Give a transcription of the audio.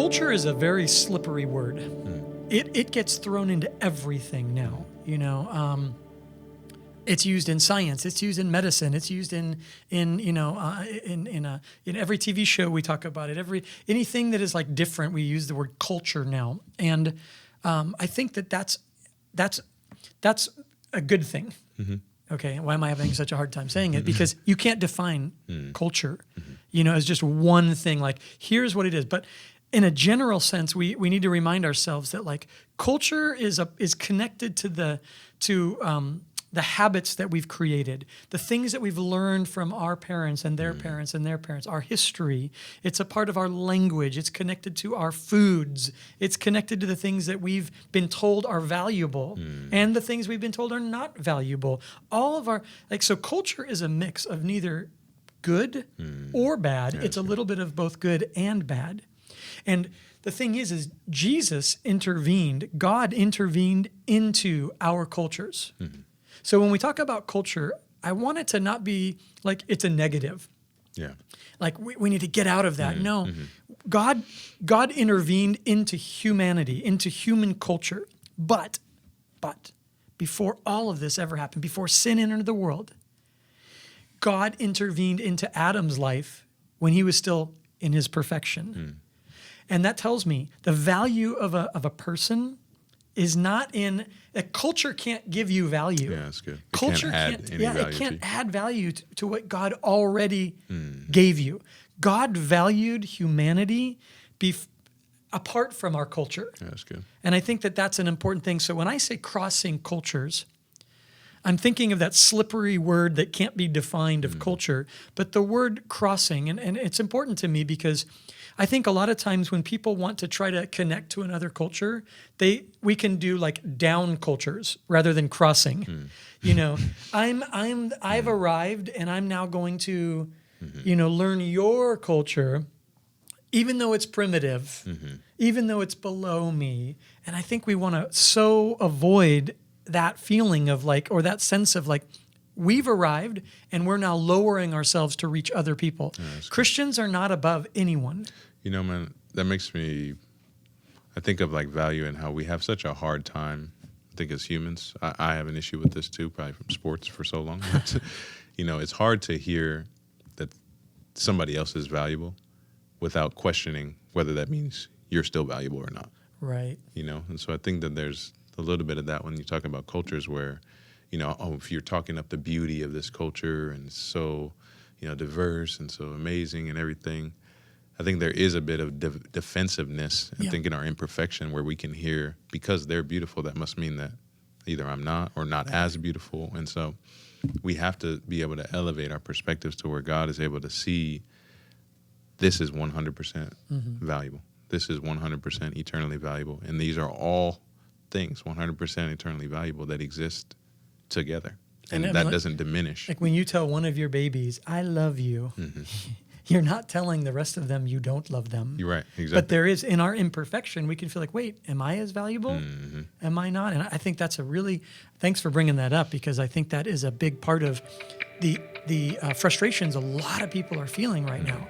culture is a very slippery word. Mm. It gets thrown into everything now. It's used in science. It's used in medicine. It's used in every TV show we talk about it. Anything that is like different, we use the word culture now. And I think that's a good thing. Mm-hmm. Okay, why am I having such a hard time saying it? Because you can't define culture, as just one thing. Like, here's what it is. But in a general sense, we need to remind ourselves that like culture is connected to the habits that we've created, the things that we've learned from our parents and their parents and their parents, our history. It's a part of our language. It's connected to our foods. It's connected to the things that we've been told are valuable and the things we've been told are not valuable. All of our, so culture is a mix of neither good or bad. It's a little bit of both good and bad. And the thing is Jesus intervened, God intervened into our cultures. Mm-hmm. So when we talk about culture, I want it to not be like it's a negative. Yeah. Like we need to get out of that. No, God intervened into humanity, into human culture. But before all of this ever happened, before sin entered the world, God intervened into Adam's life when he was still in his perfection. And that tells me the value of a person is not in a culture can't give you value. Yeah, that's good. Culture it can't add value to what God already gave you. God valued humanity apart from our culture. Yeah, that's good. And I think that that's an important thing. So when I say crossing cultures, I'm thinking of that slippery word that can't be defined of culture, but the word crossing, and it's important to me because I think a lot of times when people want to try to connect to another culture, we can do like down cultures rather than crossing. I've arrived and I'm now going to, learn your culture, even though it's primitive, even though it's below me. And I think we want to so avoid that feeling of like, or that sense of like, we've arrived and we're now lowering ourselves to reach other people. Yeah, Christians are not above anyone. Man, that makes me, I think of like value and how we have such a hard time, I think as humans. I have an issue with this too, probably from sports for so long. It's hard to hear that somebody else is valuable without questioning whether that means you're still valuable or not. Right. And so I think that there's a little bit of that when you talk about cultures where, if you're talking up the beauty of this culture and it's so, diverse and so amazing and everything, I think there is a bit of defensiveness and thinking our imperfection where we can hear, because they're beautiful, that must mean that either I'm not or not as beautiful. And so we have to be able to elevate our perspectives to where God is able to see this is 100% valuable. This is 100% eternally valuable. And these are all things 100% eternally valuable that exist together. And that doesn't diminish. Like when you tell one of your babies, I love you, you're not telling the rest of them you don't love them. You're right, exactly. But there is, in our imperfection, we can feel like, wait, am I as valuable? Am I not? And I think that's thanks for bringing that up, because I think that is a big part of the frustrations a lot of people are feeling right now.